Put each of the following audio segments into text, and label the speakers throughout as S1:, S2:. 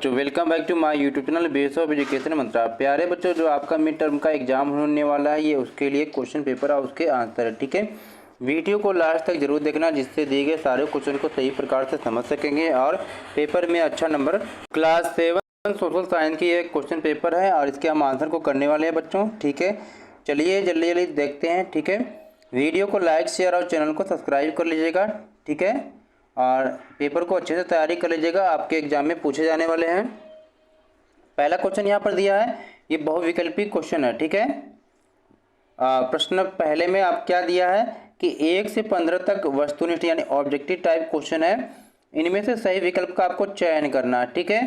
S1: बच्चों, welcome back to my YouTube channel base of education mantra. प्यारे बच्चों, जो आपका मिड टर्म का एग्जाम होने वाला है, ये उसके लिए क्वेश्चन पेपर और उसके आंसर है। ठीक है, वीडियो को लास्ट तक जरूर देखना, जिससे दिए गए सारे क्वेश्चन को सही प्रकार से समझ सकेंगे और पेपर में अच्छा नंबर। क्लास 7 सोशल साइंस की एक क्वेश्चन पेपर है और इसके हम आंसर को करने वाले हैं बच्चों। ठीक है, चलिए जल्दी जल्दी देखते हैं। ठीक है, वीडियो को लाइक शेयर और चैनल को सब्सक्राइब कर लीजिएगा। ठीक है, और पेपर को अच्छे से तैयारी कर लीजिएगा, आपके एग्जाम में पूछे जाने वाले हैं। पहला क्वेश्चन यहाँ पर दिया है, ये बहुविकल्पी क्वेश्चन है। ठीक है, प्रश्न पहले में आप क्या दिया है कि 1 से 15 तक वस्तुनिष्ठ यानी ऑब्जेक्टिव टाइप क्वेश्चन है, इनमें से सही विकल्प का आपको चयन करना है। ठीक है,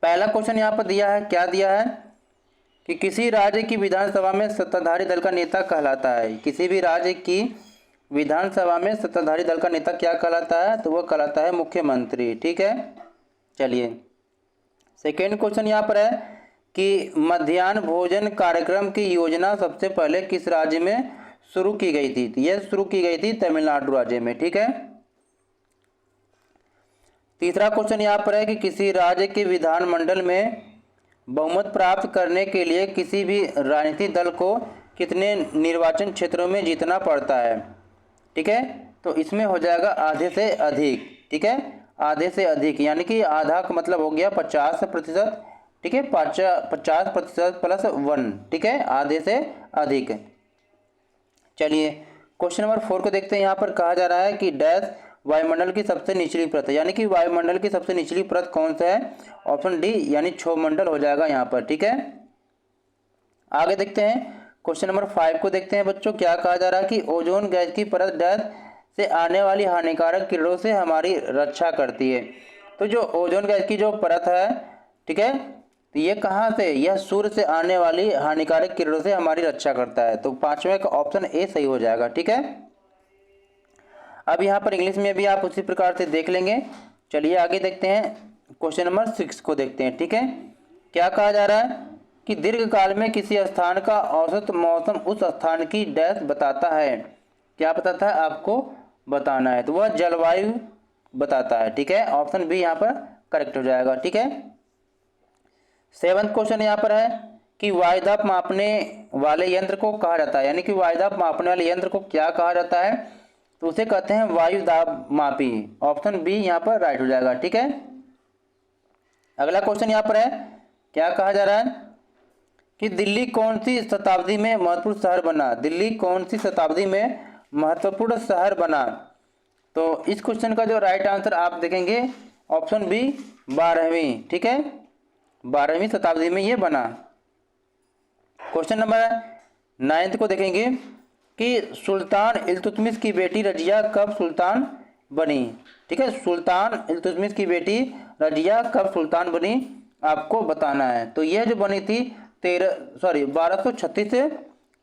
S1: पहला क्वेश्चन यहाँ पर दिया है, क्या दिया है कि किसी राज्य की विधानसभा में सत्ताधारी दल का नेता कहलाता है। किसी भी राज्य की विधानसभा में सत्ताधारी दल का नेता क्या कहलाता है, तो वह कहलाता है मुख्यमंत्री। ठीक है, चलिए सेकेंड क्वेश्चन यहाँ पर है कि मध्याह्न भोजन कार्यक्रम की योजना सबसे पहले किस राज्य में शुरू की गई थी। यह शुरू की गई थी तमिलनाडु राज्य में। ठीक है, तीसरा क्वेश्चन यहाँ पर है कि किसी राज्य के विधानमंडल में बहुमत प्राप्त करने के लिए किसी भी राजनीतिक दल को कितने निर्वाचन क्षेत्रों में जीतना पड़ता है। ठीक है, तो इसमें हो जाएगा आधे से अधिक। ठीक है, आधे से अधिक यानी कि आधा का मतलब हो गया 50%। ठीक है, 50% प्लस 1। ठीक है, आधे से अधिक। चलिए क्वेश्चन नंबर 4 को देखते हैं। यहाँ पर कहा जा रहा है कि डैश वायुमंडल की सबसे निचली परत है, यानी कि वायुमंडल की सबसे निचली परत कौन सा है। ऑप्शन डी यानी क्षोभमंडल हो जाएगा यहाँ पर। ठीक है, आगे देखते हैं क्वेश्चन नंबर 5 को देखते हैं बच्चों। क्या कहा जा रहा है कि ओजोन गैस की परत डैश से आने वाली हानिकारक किरणों से हमारी रक्षा करती है। तो जो ओजोन गैस की जो परत है, ठीक है, तो ये कहाँ से, यह सूर्य से आने वाली हानिकारक किरणों से हमारी रक्षा करता है। तो पांचवें का ऑप्शन ए सही हो जाएगा। ठीक है, अब यहाँ पर इंग्लिश में भी आप उसी प्रकार से देख लेंगे। चलिए आगे देखते हैं, क्वेश्चन नंबर 6 को देखते हैं। ठीक है, क्या कहा जा रहा है कि दीर्घकाल में किसी स्थान का औसत मौसम उस स्थान की डैश बताता है। क्या बताता है, आपको बताना है, तो वह जलवायु बताता है। ठीक है, ऑप्शन बी यहाँ पर करेक्ट हो जाएगा। ठीक है, 7वां क्वेश्चन यहाँ पर है कि वायुदाब मापने वाले यंत्र को कहा जाता है, यानी कि वायुदाब मापने वाले यंत्र को क्या कहा जाता है, तो उसे कहते हैं वायुदाब मापी। ऑप्शन बी यहाँ पर राइट हो जाएगा। ठीक है, अगला क्वेश्चन यहाँ पर है, क्या कहा जा रहा है कि दिल्ली कौन सी शताब्दी में महत्वपूर्ण शहर बना। दिल्ली कौन सी शताब्दी में महत्वपूर्ण शहर बना। तो इस क्वेश्चन का जो राइट आंसर आप देखेंगे ऑप्शन बी 12वीं। ठीक है, 12वीं शताब्दी में ये बना। क्वेश्चन नंबर 9 को देखेंगे कि सुल्तान इल्तुतमिश की बेटी रजिया कब सुल्तान बनी। ठीक है, सुल्तान इल्तुतमिश की बेटी रजिया कब सुल्तान बनी, आपको बताना है। तो यह जो बनी थी 1236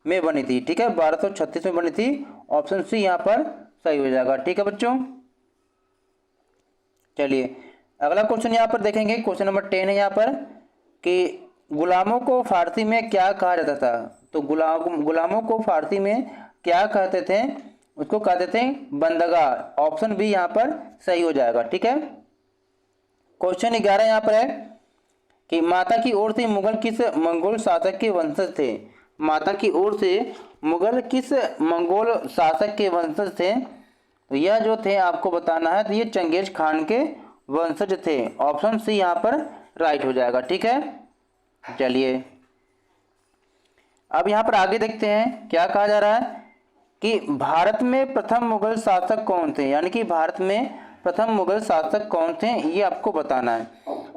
S1: में बनी थी। ठीक है, 1236 में बनी थी। ऑप्शन सी यहाँ पर सही हो जाएगा। ठीक है बच्चों, चलिए अगला क्वेश्चन यहाँ पर देखेंगे। क्वेश्चन नंबर 10 है यहाँ पर कि गुलामों को फारसी में क्या कहा जाता था। तो गुलामों को फारसी में क्या कहते थे, उसको कहते थे बंदगार। ऑप्शन बी यहाँ पर सही हो जाएगा। ठीक है, क्वेश्चन 11 यहाँ पर है कि माता की ओर से मुगल किस मंगोल शासक के वंशज थे। माता की ओर से मुगल किस मंगोल शासक के वंशज थे, तो यह जो थे आपको बताना है, तो ये चंगेज खान के वंशज थे। ऑप्शन सी यहाँ पर राइट हो जाएगा। ठीक है, चलिए अब यहाँ पर आगे देखते हैं, क्या कहा जा रहा है कि भारत में प्रथम मुगल शासक कौन थे, यानी कि भारत में प्रथम मुगल शासक कौन थे, ये आपको बताना है।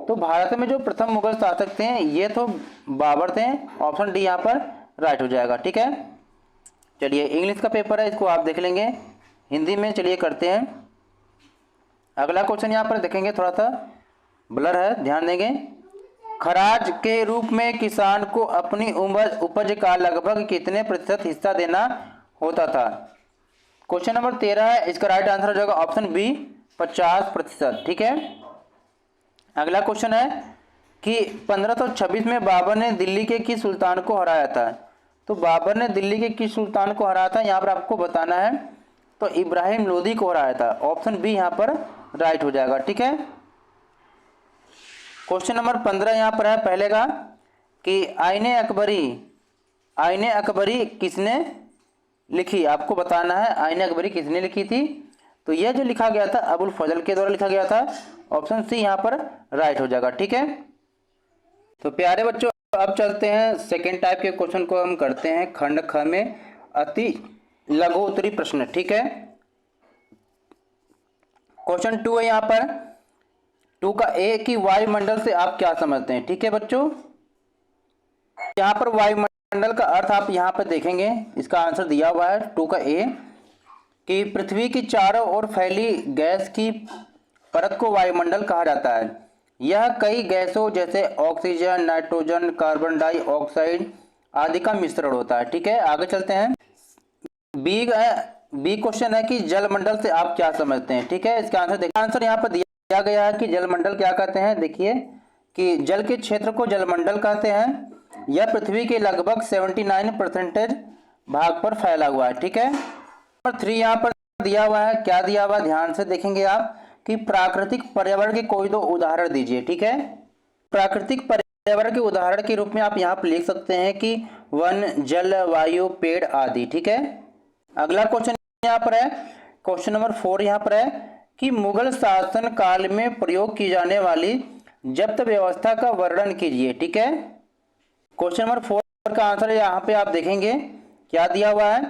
S1: तो भारत में जो प्रथम मुगल शासक थे ये तो बाबर थे। ऑप्शन डी यहाँ पर राइट हो जाएगा। ठीक है, चलिए इंग्लिश का पेपर है, इसको आप देख लेंगे। हिंदी में चलिए करते हैं। अगला क्वेश्चन यहाँ पर देखेंगे, थोड़ा सा ब्लर है, ध्यान देंगे। खराज के रूप में किसान को अपनी उपज का लगभग कितने प्रतिशत हिस्सा देना होता था। क्वेश्चन नंबर 13 है, इसका राइट आंसर हो जाएगा ऑप्शन बी 50%। ठीक है, अगला क्वेश्चन है कि 1526 में बाबर ने दिल्ली के किस सुल्तान को हराया था। तो बाबर ने दिल्ली के किस सुल्तान को हराया था, यहाँ पर आपको बताना है। तो इब्राहिम लोदी को हराया था। ऑप्शन बी यहाँ पर राइट हो जाएगा। ठीक है, क्वेश्चन नंबर 15 यहाँ पर है पहले का कि आईने अकबरी किसने लिखी, आपको बताना है आईने अकबरी किसने लिखी थी। तो यह जो लिखा गया था अबुल फजल के द्वारा लिखा गया था। ऑप्शन सी यहाँ पर राइट हो जाएगा। ठीक है, तो प्यारे बच्चों अब चलते हैं सेकेंड टाइप के क्वेश्चन को हम करते हैं खंड ख में अति लघु उत्तरी प्रश्न। ठीक है, क्वेश्चन 2 है यहाँ पर 2 का ए कि वायुमंडल से आप क्या समझते हैं। ठीक है बच्चों, यहाँ पर वायुमंडल का अर्थ आप यहाँ पर देखेंगे, इसका आंसर दिया हुआ है 2 का ए कि पृथ्वी की चारों ओर फैली गैस की परत को वायुमंडल कहा जाता है। यह कई गैसों जैसे ऑक्सीजन, नाइट्रोजन, कार्बन डाइऑक्साइड आदि का मिश्रण होता है। ठीक है, आगे चलते हैं। बी क्वेश्चन है कि जलमंडल से आप क्या समझते हैं। ठीक है, इसका आंसर देखिए, आंसर यहाँ पर दिया गया है कि जलमंडल क्या कहते हैं। देखिए कि जल के क्षेत्र को जलमंडल कहते हैं। यह पृथ्वी के लगभग 79% भाग पर फैला हुआ है। ठीक है, नंबर 3 यहाँ पर दिया हुआ है, क्या दिया हुआ ध्यान से देखेंगे आप कि प्राकृतिक पर्यावरण के कोई 2 उदाहरण दीजिए। ठीक है, प्राकृतिक पर्यावरण के उदाहरण के रूप में आप यहाँ पर लिख सकते हैं कि वन, जल, वायु, पेड़ आदि। ठीक है, अगला क्वेश्चन यहाँ पर है क्वेश्चन नंबर 4 यहाँ पर है कि मुगल शासन काल में प्रयोग की जाने वाली जब्त व्यवस्था का वर्णन कीजिए। ठीक है, क्वेश्चन नंबर 4 का आंसर यहाँ पे आप देखेंगे क्या दिया हुआ है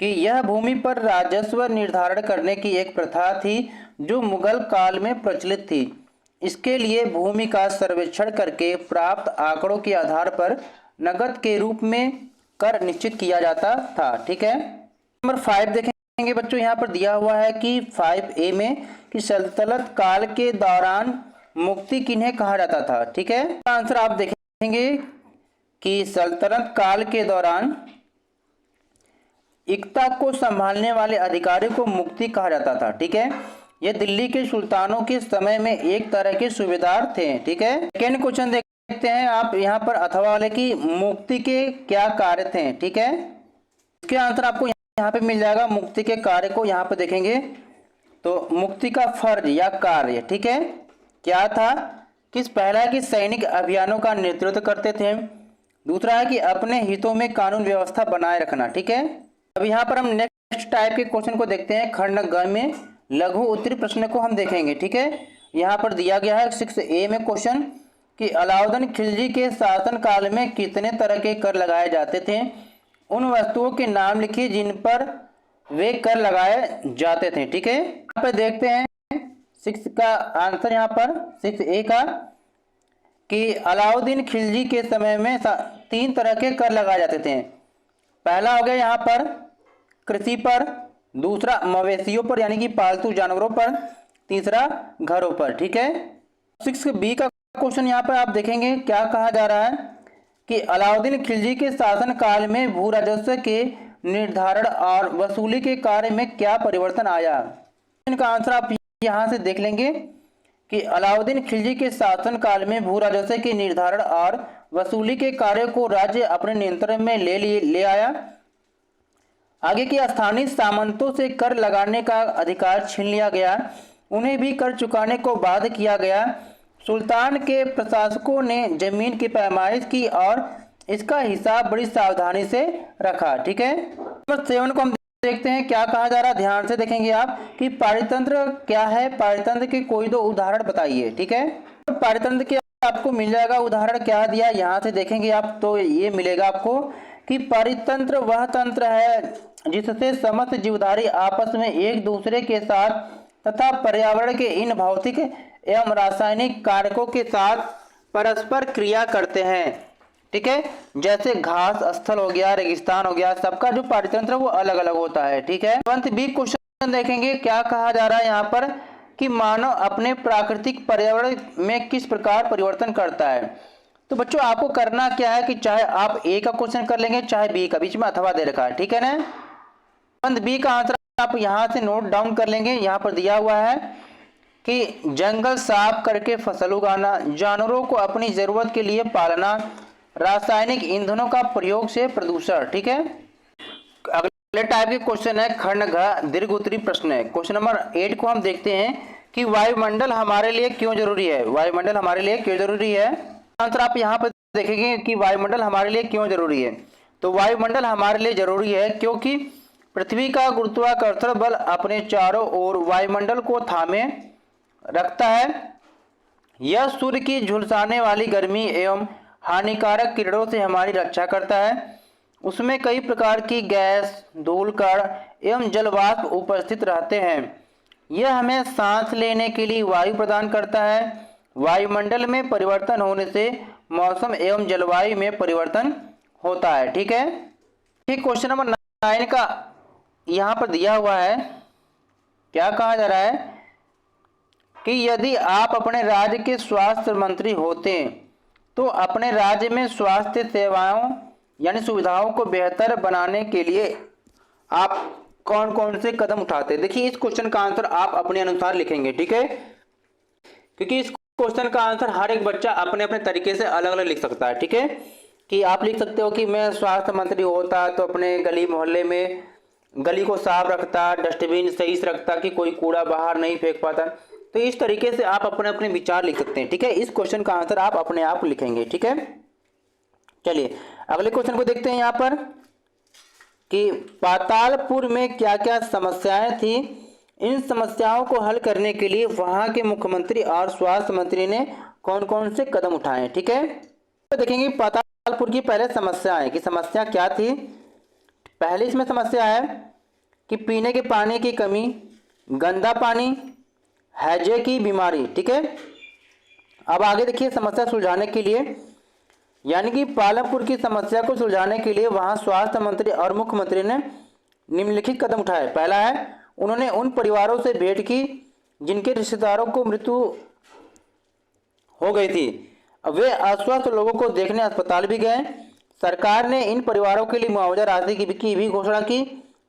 S1: कि यह भूमि पर राजस्व निर्धारण करने की एक प्रथा थी जो मुगल काल में प्रचलित थी। इसके लिए भूमि का सर्वेक्षण करके प्राप्त आंकड़ों के आधार पर नकद के रूप में कर निश्चित किया जाता था। ठीक है, नंबर 5 देखेंगे बच्चों, यहाँ पर दिया हुआ है कि 5A में कि सल्तनत काल के दौरान मुक्ति किन्हें कहा जाता था। ठीक है, आंसर आप देखेंगे कि सल्तनत काल के दौरान इक्ता को संभालने वाले अधिकारी को मुक्ति कहा जाता था। ठीक है, ये दिल्ली के सुल्तानों के समय में एक तरह के सूबेदार थे। ठीक है, सेकेंड क्वेश्चन देखते हैं आप यहाँ पर अथवा वाले की मुक्ति के क्या कार्य थे। ठीक है, इसके आंसर आपको यहाँ पे मिल जाएगा। मुक्ति के कार्य को यहाँ पे देखेंगे तो मुक्ति का फर्ज या कार्य, ठीक है, क्या था। पहला है कि सैनिक अभियानों का नेतृत्व करते थे। दूसरा है कि अपने हितों में कानून व्यवस्था बनाए रखना। ठीक है, अब यहाँ पर हम नेक्स्ट टाइप के क्वेश्चन को देखते हैं खंड ग में लघु उत्तरी प्रश्न को हम देखेंगे। ठीक है, यहाँ पर दिया गया है 6A में क्वेश्चन कि अलाउद्दीन खिलजी के शासन काल में कितने तरह के कर लगाए जाते थे। उन वस्तुओं के नाम लिखिए जिन पर वे कर लगाए जाते थे। ठीक है, यहाँ पर देखते हैं 6 का आंसर यहाँ पर 6A का कि अलाउद्दीन खिलजी के समय में 3 तरह के कर लगाए जाते थे। पहला हो गया यहाँ पर कृषि पर, दूसरा मवेशियों पर यानी कि पालतू जानवरों पर, तीसरा घरों पर। ठीक है, 6B का क्वेश्चन यहाँ पर आप देखेंगे क्या कहा जा रहा है कि अलाउद्दीन खिलजी के शासन काल में भू राजस्व के निर्धारण और वसूली के कार्य में क्या परिवर्तन आया। इनका आंसर आप यहाँ से देख लेंगे कि अलाउद्दीन खिलजी के शासन काल में भू राजस्व के निर्धारण और वसूली के कार्य को राज्य अपने नियंत्रण में ले आया। आगे के स्थानीय सामंतों से कर लगाने का अधिकार छीन लिया गया, उन्हें भी कर चुकाने को बाध्य किया गया। सुल्तान के प्रशासकों ने जमीन की पैमाइश की और इसका हिसाब बड़ी सावधानी से रखा। ठीक है, नंबर 7 को हम देखते हैं क्या कहा जा रहा है। ध्यान से देखेंगे आप कि पारितंत्र क्या है। पारितंत्र के कोई 2 उदाहरण बताइए। ठीक है, तो पारितंत्र के आपको मिल जाएगा उदाहरण क्या दिया, यहाँ से देखेंगे आप तो ये मिलेगा आपको कि पारितंत्र वह तंत्र है जिससे समस्त जीवधारी आपस में एक दूसरे के साथ तथा पर्यावरण के इन भौतिक एवं रासायनिक कारकों के साथ परस्पर क्रिया करते हैं। ठीक है, जैसे घास स्थल हो गया, रेगिस्तान हो गया, सबका जो पारितंत्र वो अलग अलग होता है। ठीक है, 7B क्वेश्चन देखेंगे क्या कहा जा रहा है यहाँ पर कि मानव अपने प्राकृतिक पर्यावरण में किस प्रकार परिवर्तन करता है। तो बच्चों आपको करना क्या है कि चाहे आप A का क्वेश्चन कर लेंगे चाहे B का, बीच में अथवा दे रखा है। ठीक है ना, 7B का आंसर आप यहाँ से नोट डाउन कर लेंगे। यहाँ पर दिया हुआ है कि जंगल साफ करके फसल उगाना, जानवरों को अपनी जरूरत के लिए पालना, रासायनिक ईंधनों का प्रयोग से प्रदूषण। ठीक है, अगले टाइप के क्वेश्चन है खंड घ दीर्घ उत्तरी प्रश्न है। क्वेश्चन नंबर 8 को हम देखते हैं कि वायुमंडल हमारे लिए क्यों जरूरी है। वायुमंडल हमारे लिए क्यों जरूरी है, आंसर आप यहाँ पर देखेंगे कि वायुमंडल हमारे लिए क्यों जरूरी है। तो वायुमंडल हमारे लिए जरूरी है क्योंकि पृथ्वी का गुरुत्वाकर्षण बल अपने चारों ओर वायुमंडल को थामे रखता है। यह सूर्य की झुलसाने वाली गर्मी एवं हानिकारक किरणों से हमारी रक्षा करता है। उसमें कई प्रकार की गैस, धूल कण एवं जलवाष्प उपस्थित रहते हैं। यह हमें सांस लेने के लिए वायु प्रदान करता है। वायुमंडल में परिवर्तन होने से मौसम एवं जलवायु में परिवर्तन होता है। ठीक है, ठीक। क्वेश्चन नंबर 9 का यहाँ पर दिया हुआ है, क्या कहा जा रहा है कि यदि आप अपने राज्य के स्वास्थ्य मंत्री होते तो अपने राज्य में स्वास्थ्य सेवाओं यानी सुविधाओं को बेहतर बनाने के लिए आप कौन कौन से कदम उठाते। देखिए, इस क्वेश्चन का आंसर आप अपने अनुसार लिखेंगे। ठीक है, क्योंकि इस क्वेश्चन का आंसर हर एक बच्चा अपने अपने तरीके से अलग अलग लिख सकता है। ठीक है, कि आप लिख सकते हो कि मैं स्वास्थ्य मंत्री होता तो अपने गली मोहल्ले में गली को साफ रखता, डस्टबिन सही से रखता कि कोई कूड़ा बाहर नहीं फेंक पाता। तो इस तरीके से आप अपने अपने विचार लिख सकते हैं। ठीक है, इस क्वेश्चन का आंसर आप अपने आप लिखेंगे। ठीक है, चलिए अगले क्वेश्चन को देखते हैं यहाँ पर कि पातालपुर में क्या क्या समस्याएं थी। इन समस्याओं को हल करने के लिए वहां के मुख्यमंत्री और स्वास्थ्य मंत्री ने कौन कौन से कदम उठाए। ठीक है, तो देखेंगे पातालपुर की पहले समस्याएं कि समस्या क्या थी। पहली इसमें समस्या है कि पीने के पानी की कमी, गंदा पानी, हैजे की बीमारी। ठीक है, अब आगे देखिए समस्या सुलझाने के लिए यानी कि पालमपुर की समस्या को सुलझाने के लिए वहां स्वास्थ्य मंत्री और मुख्यमंत्री ने निम्नलिखित कदम उठाए। पहला है, उन्होंने उन परिवारों से भेंट की जिनके रिश्तेदारों को मृत्यु हो गई थी। वे अस्वस्थ लोगों को देखने अस्पताल भी गए। सरकार ने इन परिवारों के लिए मुआवजा राशि की भी घोषणा की।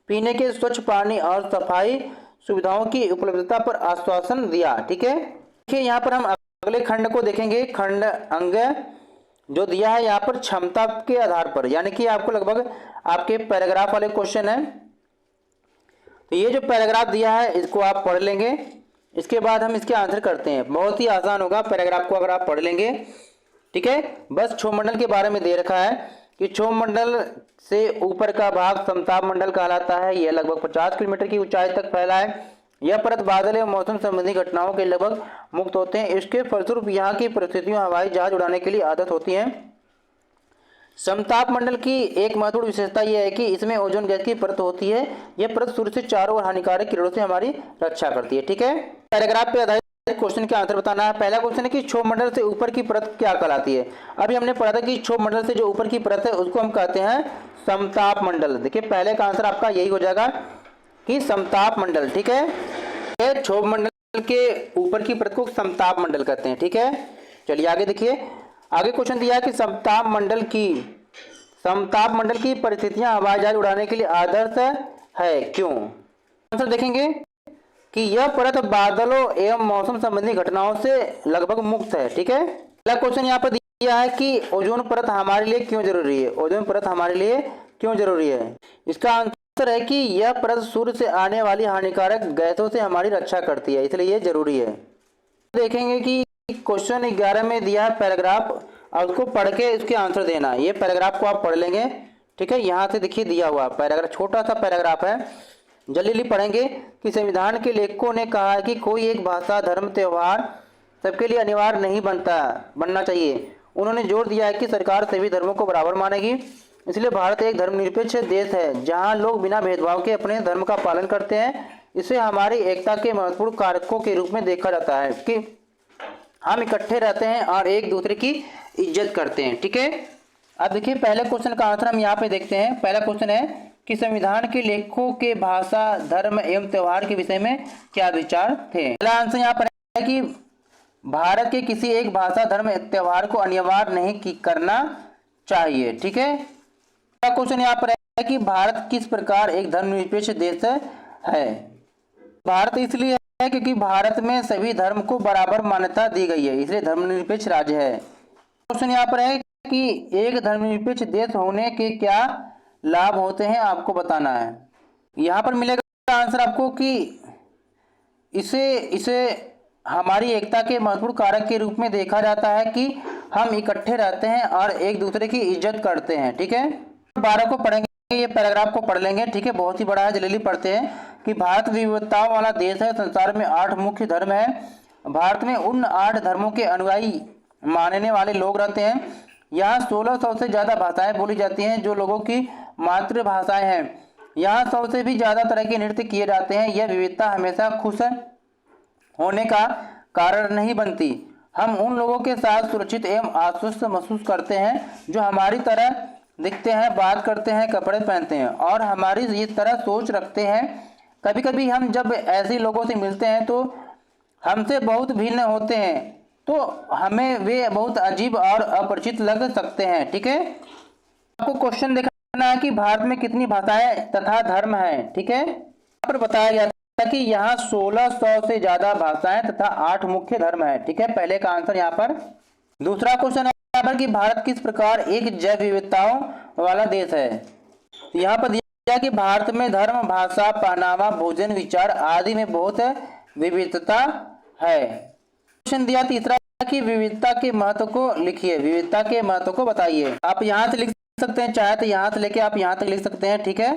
S1: पीने के स्वच्छ पानी और सफाई सुविधाओं की उपलब्धता पर आश्वासन दिया। ठीक है, देखिए यहाँ पर हम अगले खंड को देखेंगे। खंड अंग जो दिया है यहाँ पर क्षमता के आधार पर, यानी कि आपको लगभग आपके पैराग्राफ वाले क्वेश्चन है। तो ये जो पैराग्राफ दिया है इसको आप पढ़ लेंगे, इसके बाद हम इसके आंसर करते हैं। बहुत ही आसान होगा पैराग्राफ को अगर आप पढ़ लेंगे। ठीक है, बस क्षोभमंडल के बारे में दे रखा है कि क्षोभमंडल से ऊपर का भाग समताप मंडल कहलाता है। यह लगभग 50 किलोमीटर की ऊंचाई तक फैला है। यह परत बादल एवं मौसम संबंधी घटनाओं के लगभग मुक्त होते हैं। इसके फलस्वरूप यहाँ की परिस्थितियों हवाई जहाज उड़ाने के लिए आदत होती है। समताप मंडल की एक महत्वपूर्ण विशेषता यह है कि इसमें ओजोन गैस की परत होती है। यह परत सूर्य से चारों ओर हानिकारक किरणों से हमारी रक्षा करती है। ठीक है, पैराग्राफ पे आधारित क्वेश्चन के आंसर बताना है। पहला क्वेश्चन है कि क्षोभमंडल से ऊपर की परत क्या कहलाती है। अभी हमने पढ़ा था कि क्षोभमंडल से जो ऊपर की परत है उसको हम कहते हैं समताप मंडल। देखिए पहले का आंसर आपका यही हो जाएगा कि समताप मंडल। ठीक है, क्षोभमंडल के ऊपर की परत को समताप मंडल कहते हैं। ठीक है, चलिए आगे देखिए। आगे क्वेश्चन दिया है कि समताप मंडल की परिस्थितियां हवाई जहाज उड़ाने के लिए आदर्श है, क्यों। आंसर देखेंगे कि यह परत बादलों एवं मौसम संबंधी घटनाओं से लगभग मुक्त है। ठीक है, अगला क्वेश्चन यहाँ पर दिया है कि ओजोन परत हमारे लिए क्यों जरूरी है। ओजोन परत हमारे लिए क्यों जरूरी है, इसका आंसर है कि यह परत सूर्य से आने वाली हानिकारक गैसों से हमारी रक्षा करती है, इसलिए यह जरूरी है। देखेंगे कि क्वेश्चन 11 में दिया है पैराग्राफ और उसको पढ़ के इसके आंसर देना। ये पैराग्राफ को आप पढ़ लेंगे। ठीक है, यहाँ से देखिए दिया हुआ पैराग्राफ, छोटा सा पैराग्राफ है, जल्दी पढ़ेंगे कि संविधान के लेखकों ने कहा है कि कोई एक भाषा, धर्म, त्यौहार सबके लिए अनिवार्य नहीं बनना चाहिए। उन्होंने जोर दिया है कि सरकार सभी धर्मों को बराबर मानेगी, इसलिए भारत एक धर्मनिरपेक्ष देश है जहाँ लोग बिना भेदभाव के अपने धर्म का पालन करते हैं। इसे हमारी एकता के महत्वपूर्ण कारकों के रूप में देखा जाता है कि हम इकट्ठे रहते हैं और एक दूसरे की इज्जत करते हैं। ठीक है, अब देखिए पहले क्वेश्चन का आंसर हम यहाँ पे देखते हैं। पहला क्वेश्चन है कि संविधान के लेखकों के भाषा, धर्म एवं त्यौहार के विषय में क्या विचार थे। पहला आंसर यहाँ पर है कि भारत के किसी एक भाषा, धर्म, त्यौहार को अनिवार्य नहीं करना चाहिए। ठीक है, पहला क्वेश्चन यहाँ पर है कि भारत किस प्रकार एक धर्मनिरपेक्ष देश है। भारत इसलिए है क्योंकि भारत में सभी धर्म को बराबर मान्यता दी गई है, इसलिए धर्मनिरपेक्ष राज्य है। क्वेश्चन यहाँ पर है कि एक धर्मनिरपेक्ष देश होने के क्या लाभ होते हैं, आपको बताना है। यहाँ पर मिलेगा आंसर आपको कि इसे हमारी एकता के महत्वपूर्ण कारक के रूप में देखा जाता है कि हम इकट्ठे रहते हैं और एक दूसरे की इज्जत करते हैं। ठीक है, 12 को पढ़ेंगे, ये पैराग्राफ को पढ़ लेंगे। ठीक है, बहुत ही बड़ा है, जल्दी पढ़ते हैं कि भारत विविधताओं वाला देश है। संसार में 8 मुख्य धर्म है। भारत में उन 8 धर्मों के अनुयायी मानने वाले लोग रहते हैं। यहाँ 1600 से ज़्यादा भाषाएं बोली जाती हैं जो लोगों की मातृभाषाएं हैं। यहाँ 100 से भी ज़्यादा तरह के नृत्य किए जाते हैं। यह विविधता हमेशा खुश होने का कारण नहीं बनती। हम उन लोगों के साथ सुरक्षित एवं आश्वस्त महसूस करते हैं जो हमारी तरह दिखते हैं, बात करते हैं, कपड़े पहनते हैं और हमारी इस तरह सोच रखते हैं। कभी कभी हम जब ऐसे लोगों से मिलते हैं तो हमसे बहुत भिन्न होते हैं, तो हमें वे बहुत अजीब और अपरिचित लग सकते हैं। ठीक है, आपको क्वेश्चन देखना है कि भारत में कितनी भाषाएं तथा धर्म हैं। ठीक है, यहाँ पर बताया गया था कि यहाँ 1600 से ज्यादा भाषाएं तथा 8 मुख्य धर्म है। ठीक है, पहले का आंसर यहाँ पर। दूसरा क्वेश्चन है यहाँ पर कि भारत किस प्रकार एक जैव विविधताओं वाला देश है। यहाँ पर दिया कि भारत में धर्म, भाषा, पहनावा, भोजन, विचार आदि में बहुत विविधता है। क्वेश्चन दिया तीसरा कि विविधता के महत्व को लिखिए, विविधता के महत्व को बताइए। आप यहाँ से लिख सकते हैं, चाहे तो यहाँ से लेके आप यहाँ तक लिख सकते हैं। ठीक है,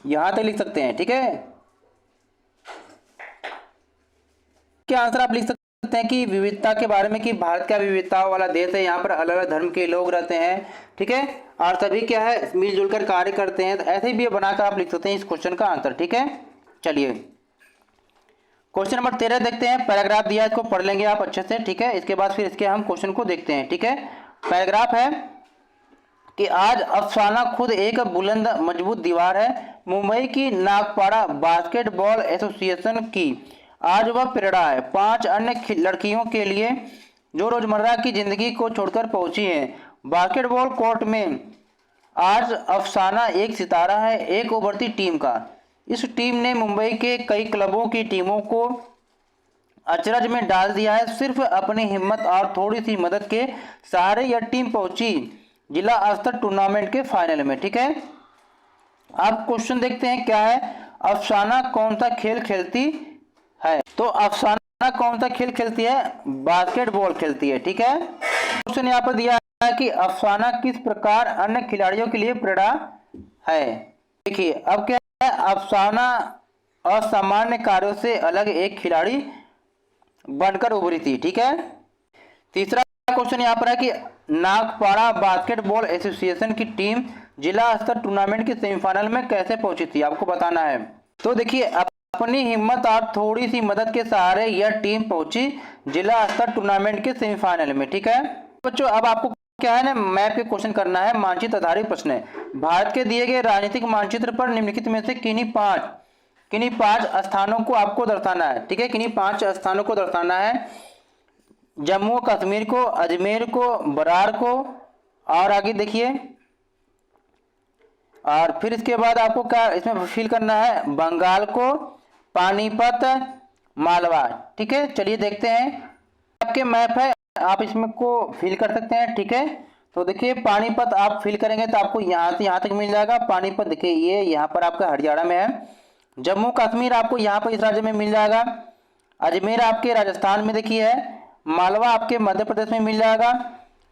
S1: यहाँ तक लिख सकते हैं। ठीक है, क्या आंसर आप लिख सकते हैं कि विविधता के बारे में कि भारत का विविधताओं वाला देश है, यहाँ पर अलग अलग धर्म के लोग रहते हैं। ठीक है, और सभी क्या है मिलजुल कर कार्य करते हैं। तो ऐसे भी बनाकर आप लिख सकते हैं इस क्वेश्चन का आंसर। ठीक है, चलिए क्वेश्चन नंबर 13 देखते हैं। पैराग्राफ दिया, इसको पढ़ लेंगे आप अच्छे से। ठीक है, इसके बाद फिर इसके हम क्वेश्चन को देखते हैं। ठीक है, पैराग्राफ है कि आज अफसाना खुद एक बुलंद मजबूत दीवार है। मुंबई की नागपाड़ा बास्केटबॉल एसोसिएशन की आज वह प्रेरणा है 5 अन्य लड़कियों के लिए जो रोजमर्रा की जिंदगी को छोड़कर पहुंची हैं। बास्केटबॉल कोर्ट में आज अफसाना एक सितारा है, एक उभरती टीम का। इस टीम ने मुंबई के कई क्लबों की टीमों को अचरज में डाल दिया है। सिर्फ अपनी हिम्मत और थोड़ी सी मदद के सहारे यह टीम पहुंची जिला स्तर टूर्नामेंट के फाइनल में। ठीक है, अब क्वेश्चन देखते हैं क्या है। अफसाना कौन सा खेल खेलती है? तो अफसाना कौन सा खेल खेलती है? बास्केटबॉल खेलती है। ठीक है, क्वेश्चन यहाँ पर दिया है कि अफसाना किस प्रकार अन्य खिलाड़ियों के लिए प्रेरणा है। देखिए अब क्या है, अफसाना असामान्य कार्यों से अलग एक खिलाड़ी बनकर उभरी थी। ठीक है, तीसरा क्वेश्चन यहाँ पर है कि नागपाड़ा बास्केटबॉल एसोसिएशन की टीम जिला स्तर टूर्नामेंट के सेमीफाइनल में कैसे पहुंची थी, आपको बताना है। तो देखिए अपनी हिम्मत और थोड़ी सी मदद के सहारे यह टीम पहुंची जिला स्तर टूर्नामेंट के सेमीफाइनल में। ठीक है बच्चों, अब आपको क्या है ना, मैप के क्वेश्चन करना है, मानचित्र आधारित प्रश्न है। भारत के दिए गए राजनीतिक मानचित्र पर निम्नलिखित में से किन्हीं पांच स्थानों को आपको दर्शाना है। ठीक है, किन्हीं 5 स्थानों को दर्शाना है। जम्मू कश्मीर को, अजमेर को, बरार को, और आगे देखिए, और फिर इसके बाद आपको क्या इसमें फिल करना है, बंगाल को, पानीपत, मालवा। ठीक है, चलिए देखते हैं, आपके मैप है, आप इसमें को फिल कर सकते हैं। ठीक है, तो देखिए पानीपत आप फिल करेंगे तो आपको यहाँ से यहाँ तक मिल जाएगा। पानीपत देखिए ये यहाँ पर आपका हरियाणा में है। जम्मू कश्मीर आपको यहाँ पर इस राज्य में मिल जाएगा। अजमेर आपके राजस्थान में देखिए है। मालवा आपके मध्य प्रदेश में मिल जाएगा।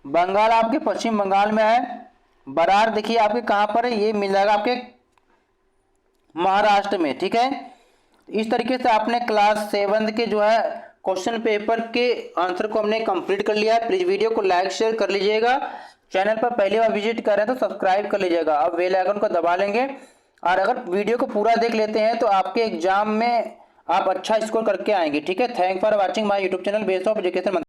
S1: बंगाल आपके पश्चिम बंगाल में है। बरार देखिए आपके कहाँ पर है, ये मिल जाएगा आपके महाराष्ट्र में। ठीक है, इस तरीके से आपने क्लास 7 के जो है क्वेश्चन पेपर के आंसर को हमने कंप्लीट कर लिया है। प्लीज वीडियो को लाइक शेयर कर लीजिएगा। चैनल पर पहली बार विजिट कर रहे हैं तो सब्सक्राइब कर लीजिएगा। अब बेल आइकन को दबा लेंगे, और अगर वीडियो को पूरा देख लेते हैं तो आपके एग्जाम में आप अच्छा स्कोर करके आएंगे। ठीक है, thank for watching my YouTube channel base of education.